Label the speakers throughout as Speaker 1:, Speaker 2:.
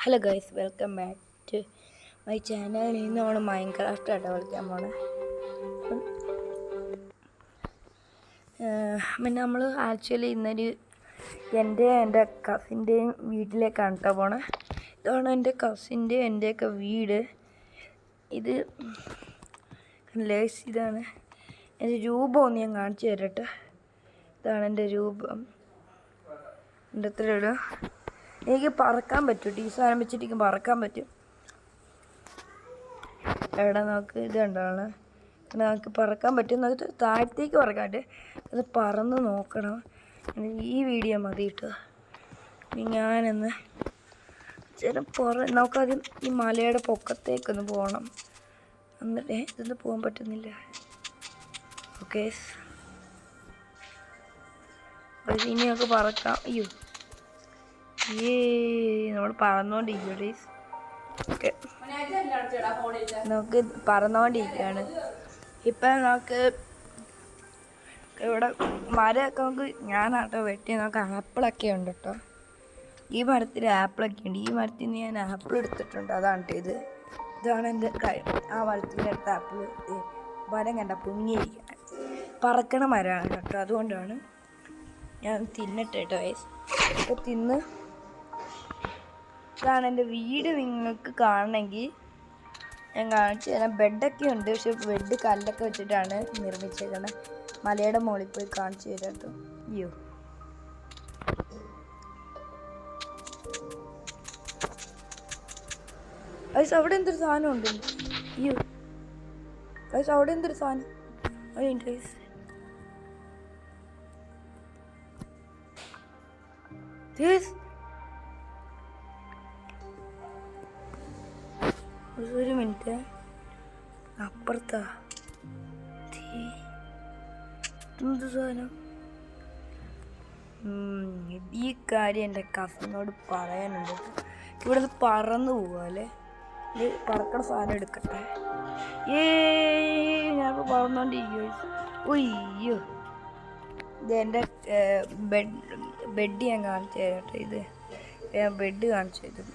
Speaker 1: Hello guys, welcome back to my channel. ഇന്ന് നമ്മൾ Minecraft ആട്ടോ കളിക്കാൻ പോണേ. പിന്നെ നമ്മൾ ആക്ച്വലി ഇന്നൊരു എൻ്റെ കസിൻ്റെയും വീട്ടിലേക്കാണ് കേട്ടോ പോണേ. ഇതാണ് എൻ്റെ കസിൻ്റെ എൻ്റെയൊക്കെ വീട്. ഇത് ഇതാണ് എൻ്റെ രൂപം. ഒന്ന് ഞാൻ കാണിച്ചു തരട്ടെ. ഇതാണ് എൻ്റെ രൂപം. എൻ്റെ അത്ര ഇടും. എനിക്ക് പറക്കാൻ പറ്റും. ഈ സാധനം വെച്ചിട്ട് പറക്കാൻ പറ്റും. എവിടെ നോക്ക്, ഇത് കണ്ടാണ് നമുക്ക് പറക്കാൻ പറ്റും. നമുക്ക് താഴത്തേക്ക് പറക്കാൻ പറ്റും. അത് പറന്ന് നോക്കണം. ഈ വീഡിയോ മതി കേട്ടോ. ഞാനൊന്ന് നമുക്കാദ്യം ഈ മലയുടെ പൊക്കത്തേക്കൊന്ന് പോകണം. എന്നിട്ട് ഇതൊന്നും പോകാൻ പറ്റുന്നില്ല. ഓക്കെ, ഇനി നമുക്ക് പറക്കാം. അയ്യോ, നമ്മൾ പറന്നുകൊണ്ടിരിക്കുകയാണ്. ഓക്കെ, നമുക്ക് പറന്നുകൊണ്ടിരിക്കുകയാണ്. ഇപ്പം നമുക്ക് ഇവിടെ മരമൊക്കെ ഞാനാട്ടോ വെട്ടി. നമുക്ക് ആപ്പിളൊക്കെ ഉണ്ട് കേട്ടോ. ഈ മരത്തിൽ ആപ്പിളൊക്കെ ഉണ്ട്. ഈ മരത്തിൽ നിന്ന് ഞാൻ ആപ്പിൾ എടുത്തിട്ടുണ്ട്. അതാണ് കേട്ടോ ഇതാണ് എൻ്റെ കാര്യം. ആ മരത്തിൻ്റെ അടുത്ത് ആപ്പിൾ മരം കണ്ട പൊങ്ങിയിരിക്കണം. പറക്കണ മരമാണ് കേട്ടോ. അതുകൊണ്ടാണ് ഞാൻ തിന്നിട്ട് കേട്ടോ. ഇപ്പോൾ തിന്ന് ഇതാണ് എൻ്റെ വീട്. നിങ്ങൾക്ക് കാണണമെങ്കിൽ ഞാൻ കാണിച്ചു തരാം. ബെഡൊക്കെ ഉണ്ട്, പക്ഷെ ബെഡ് കല്ലൊക്കെ വെച്ചിട്ടാണ് നിർമ്മിച്ചേക്കുന്നത്. മലയുടെ മുകളിൽ പോയി കാണിച്ചു തരാം കേട്ടോ. അയ്യോ, അവിടെ എന്തൊരു സാധനം ഉണ്ട്. അയ്യോ അവിടെ എന്തൊരു സാധനം. അയ്യോ ഒരു മിനിറ്റ്, അപ്പുറത്താ എന്ത് സാധനം. ഈ കാര്യം എൻ്റെ കസിനോട് പറയാനുണ്ട്. ഇവിടെ നിന്ന് പറന്നു പോവാല്ലേ. ഇത് പറക്കണ സാധനം എടുക്കട്ടെ. ഞാനിപ്പോൾ പറന്നോണ്ടിരിക്കുവോ. ഉയ്യോ, ഇത് എൻ്റെ ബെഡ് ഞാൻ കാണിച്ചു തരാം കേട്ടോ. ഇത് ഞാൻ ബെഡ് കാണിച്ചു തരും.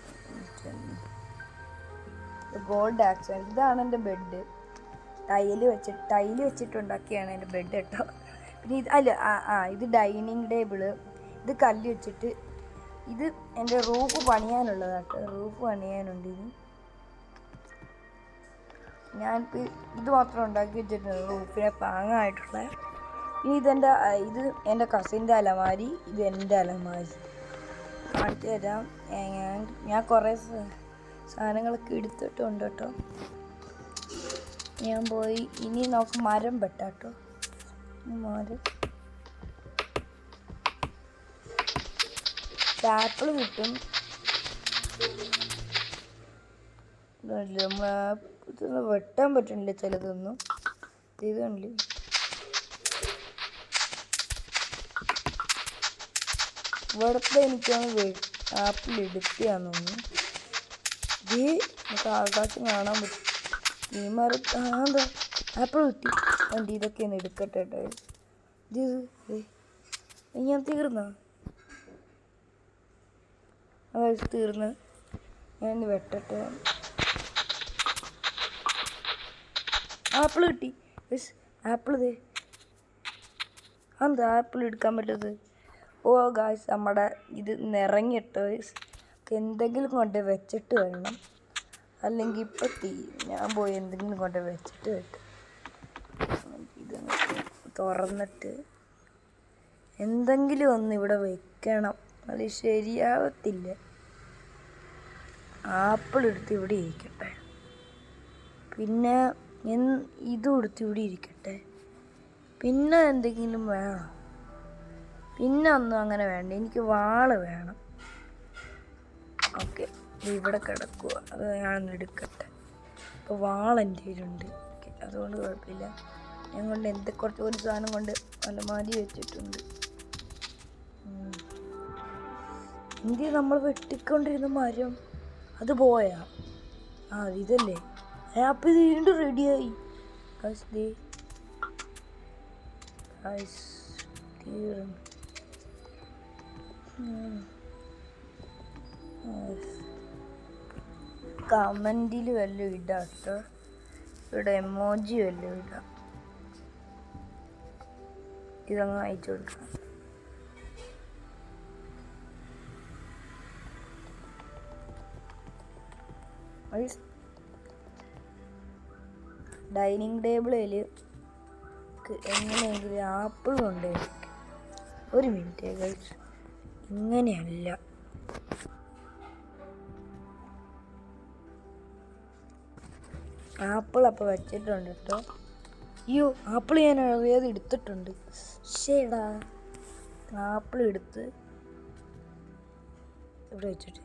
Speaker 1: Gold action. ഇതാണ് എൻ്റെ ബെഡ്. ടൈല് വെച്ചിട്ടുണ്ടാക്കിയാണ് എൻ്റെ ബെഡ് കേട്ടോ. പിന്നെ ഇത് ഇത് ഡൈനിങ് ടേബിള്. ഇത് കല്ല് വെച്ചിട്ട്. ഇത് എൻ്റെ റൂഫ് പണിയാനുള്ളതാട്ടോ. റൂഫ് പണിയാനുണ്ട്. ഞാനിപ്പോൾ ഇത് മാത്രം ഉണ്ടാക്കി വെച്ചിട്ടുണ്ട് റൂഫിനെ പാങ്ങായിട്ടുള്ള. ഇനി ഇത് എൻ്റെ കസിൻ്റെ അലമാരി. ഇത് എൻ്റെ അലമാരി. കാണിച്ചു തരാം. ഞാൻ കുറേ സാധനങ്ങളൊക്കെ എടുത്തിട്ടുണ്ട് കേട്ടോ. ഞാൻ പോയി ഇനി നമുക്ക് മരം വെട്ടാട്ടോ. മരം ആപ്പിൾ കിട്ടും. ഇതൊന്നും വെട്ടാൻ പറ്റുന്നില്ല ചിലതൊന്നും. ഇതുണ്ടല്ലേ, ഇവിടുത്തെ എനിക്കൊന്ന് ആപ്പിൾ എടുക്കുകയാണെന്ന് തോന്നുന്നു. നമുക്ക് ആകാശം കാണാൻ പറ്റും. ഈ എന്താ ആപ്പിൾ കിട്ടി. വണ്ടി ഇതൊക്കെ ഒന്ന് എടുക്കട്ടെ കേട്ടോ. ഞാൻ തീർന്ന തീർന്ന് ഞാൻ വെട്ടട്ടെ. ആപ്പിൾ കിട്ടി. ആപ്പിൾ എന്താ ആപ്പിൾ എടുക്കാൻ പറ്റത്. ഓ ഗായ്സ്, നമ്മുടെ ഇത് നിറങ്ങിട്ടോ. എന്തെങ്കിലും കൊണ്ട് വെച്ചിട്ട് വരണം, അല്ലെങ്കിൽ ഇപ്പം ഞാൻ പോയി എന്തെങ്കിലും കൊണ്ട് വെച്ചിട്ട് വെട്ടും. ഇത് തുറന്നിട്ട് എന്തെങ്കിലും ഒന്ന് ഇവിടെ വെക്കണം. അത് ശരിയാവത്തില്ല. ആപ്പിൾ എടുത്ത് ഇവിടെ ഇരിക്കട്ടെ. പിന്നെ ഇതും എടുത്ത് ഇവിടെ ഇരിക്കട്ടെ. പിന്നെ എന്തെങ്കിലും വേണം. പിന്നെ ഒന്നും അങ്ങനെ വേണ്ട. എനിക്ക് വാള് വേണം. ഓക്കെ, ഇവിടെ കിടക്കുക. അത് ഞാനൊന്ന് എടുക്കട്ടെ. അപ്പോൾ വാളെൻ്റെ കയ്യിലുണ്ട്. ഓക്കെ, അതുകൊണ്ട് കുഴപ്പമില്ല. ഞാൻ കൊണ്ട് ഒരു സാധനം കൊണ്ട് അലമാരി വെച്ചിട്ടുണ്ട്. നമ്മൾ വെട്ടിക്കൊണ്ടിരുന്ന മരം അത് പോയാ. ഇതല്ലേ. അപ്പം ഇത് വീണ്ടും റെഡിയായി. കമൻറ്റിൽ വല്ലതും ഇടാം കേട്ടോ. ഇവിടെ എമോജി വല്ലതും ഇടാം. ഇതങ്ങ് അയച്ചു കൊടുക്കാം. ഡൈനിങ് ടേബിളിൽ എങ്ങനെയെങ്കിലും ആപ്പിൾ കൊണ്ടുവരും. ഒരു മിനിറ്റ് ഗൈസ്, ഇങ്ങനെയല്ല. ആപ്പിൾ അപ്പോൾ വെച്ചിട്ടുണ്ട് കേട്ടോ. അയ്യോ, ആപ്പിൾ ഞാൻ അറിയാതെ എടുത്തിട്ടുണ്ട്. ശരിടാ, ആപ്പിൾ എടുത്ത് ഇവിടെ വെച്ചിട്ട്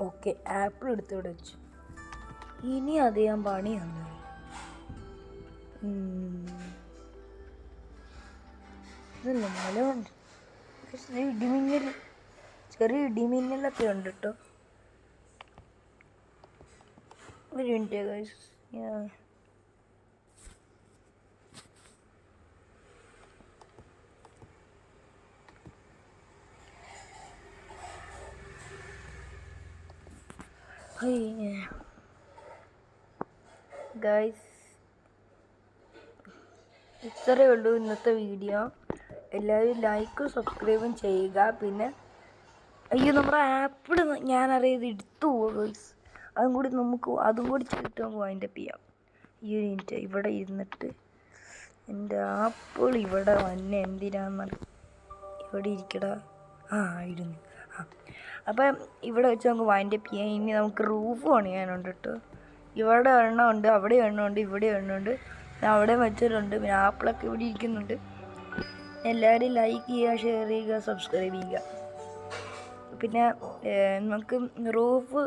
Speaker 1: ഓക്കെ, ആപ്പിൾ എടുത്ത് ഇവിടെ വെച്ചു. ഇനി അധികം പണിയൊന്നും ഇതല്ല മലമുണ്ട്. ഇടിമിന്നൽ, ചെറിയ ഇടിമിന്നലൊക്കെ ഉണ്ട് കേട്ടോ. ഒരു മിനിറ്റ് ഗൈസ്, ഗൈസ് ഇത്രയേ ഉള്ളൂ ഇന്നത്തെ വീഡിയോ. എല്ലാവരും ലൈക്കും സബ്സ്ക്രൈബും ചെയ്യുക. പിന്നെ അയ്യോ, നമ്മുടെ ആപ്പിൾ ഞാനറിയാതെ എടുത്തു പോകും ഗൈസ്. അതും കൂടി ചെയ്തിട്ട് നമുക്ക് വൈൻഡപ്പ് ചെയ്യാം. ഈ ഒരു മിനിറ്റ് ഇവിടെ ഇരുന്നിട്ട് എൻ്റെ ആപ്പിൾ ഇവിടെ വന്നെ എന്തിനാന്ന് ഇവിടെ ഇരിക്കടാ. ഇരുന്നു. അപ്പം ഇവിടെ വെച്ച് നമുക്ക് വൈൻഡപ്പ് ചെയ്യാം. ഇനി നമുക്ക് റൂഫ് പണിയാനുണ്ട് കേട്ടോ. ഇവിടെ എണ്ണമുണ്ട്, അവിടെ എണ്ണമുണ്ട്, ഇവിടെ എണ്ണമുണ്ട്, അവിടെ വെച്ചിട്ടുണ്ട്. പിന്നെ ആപ്പിളൊക്കെ ഇവിടെ ഇരിക്കുന്നുണ്ട്. എല്ലാവരും ലൈക്ക് ചെയ്യുക, ഷെയർ ചെയ്യുക, സബ്സ്ക്രൈബ് ചെയ്യുക. പിന്നെ നമുക്ക് റൂഫ്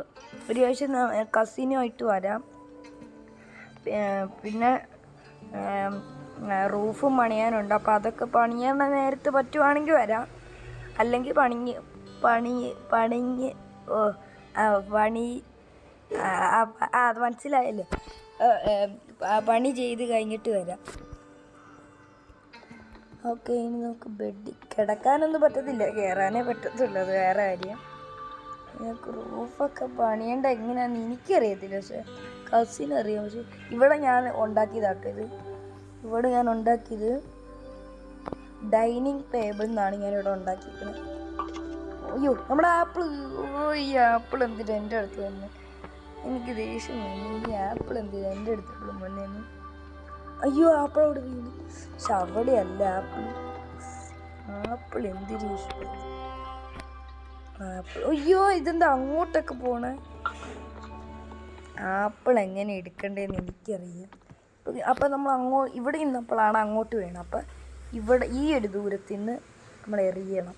Speaker 1: ഒരു പ്രാവശ്യം കസിനുമായിട്ട് വരാം. പിന്നെ റൂഫും പണിയാനുണ്ട്. അപ്പോൾ അതൊക്കെ പണിയാൻ നേരത്തെ പറ്റുവാണെങ്കിൽ വരാം. അല്ലെങ്കിൽ അത് മനസ്സിലായല്ലോ. പണി ചെയ്ത് കഴിഞ്ഞിട്ട് വരാം. ഓക്കെ, ഇനി നമുക്ക് ബെഡിൽ കിടക്കാനൊന്നും പറ്റത്തില്ല, കയറാനേ പറ്റത്തുള്ളൂ. അത് വേറെ കാര്യം. ഞങ്ങൾക്ക് റൂഫൊക്കെ പണിയേണ്ട എങ്ങനെയാണെന്ന് എനിക്കറിയത്തില്ല, പക്ഷെ കസിനറിയാം. പക്ഷെ ഇവിടെ ഞാൻ ഉണ്ടാക്കിയതാട്ടോ ഇത്. ഇവിടെ ഞാൻ ഉണ്ടാക്കിയത് ഡൈനിങ് ടേബിൾ നിന്നാണ് ഞാനിവിടെ ഉണ്ടാക്കിയിരിക്കുന്നത്. അയ്യോ, നമ്മുടെ ആപ്പിൾ. ഈ ആപ്പിൾ എന്തിനാ എൻ്റെ അടുത്ത് വന്ന്? എനിക്ക് ദേഷ്യം വന്നു. ഈ ആപ്പിൾ എന്തിനാ എൻ്റെ അടുത്ത് വന്നേന്ന്? അയ്യോ, ആപ്പിൾ അവിടെ വീണു. പക്ഷെ അവിടെയല്ല ആപ്പിൾ എന്തിനു ഇഷ്ടം. ആപ്പിൾ, അയ്യോ, ഇതെന്താ അങ്ങോട്ടൊക്കെ പോണേ? ആപ്പിൾ എങ്ങനെ എടുക്കണ്ടേന്ന് എനിക്കറിയാം. അപ്പം നമ്മൾ ഇവിടെ നിന്നപ്പോഴാണ് അങ്ങോട്ട് വീണത്. അപ്പം ഇവിടെ ഈ ഒരു ദൂരത്തിൽ നിന്ന് നമ്മൾ എറിയണം.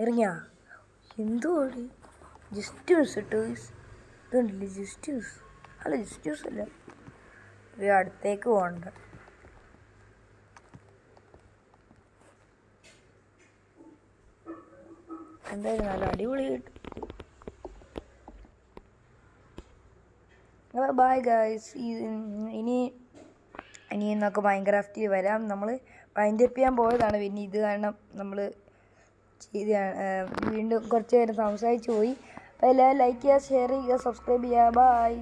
Speaker 1: എറിഞ്ഞാ എന്തോ ജസ്റ്റ് മിസ് ഇട്ടോ. ഇതുണ്ടല്ലേ ജസ്റ്റ് മിസ്. അല്ല, ജസ്റ്റ് മിസ് അല്ല, അടുത്തേക്ക് പോകണ്ട. എന്തായാലും നല്ല അടിപൊളി കിട്ടും. Bye guys. ഇനി നമുക്ക് മൈൻക്രാഫ്റ്റിൽ വരാം. നമ്മൾ വൈൻഡപ്പ് ചെയ്യാൻ പോയതാണ്. പിന്നെ ഇത് കാരണം നമ്മൾ വീണ്ടും കുറച്ച് നേരം സംസാരിച്ച് പോയി. അപ്പോൾ എല്ലാവരും ലൈക്ക് ചെയ്യുക, ഷെയർ ചെയ്യുക, സബ്സ്ക്രൈബ് ചെയ്യുക. ബൈ.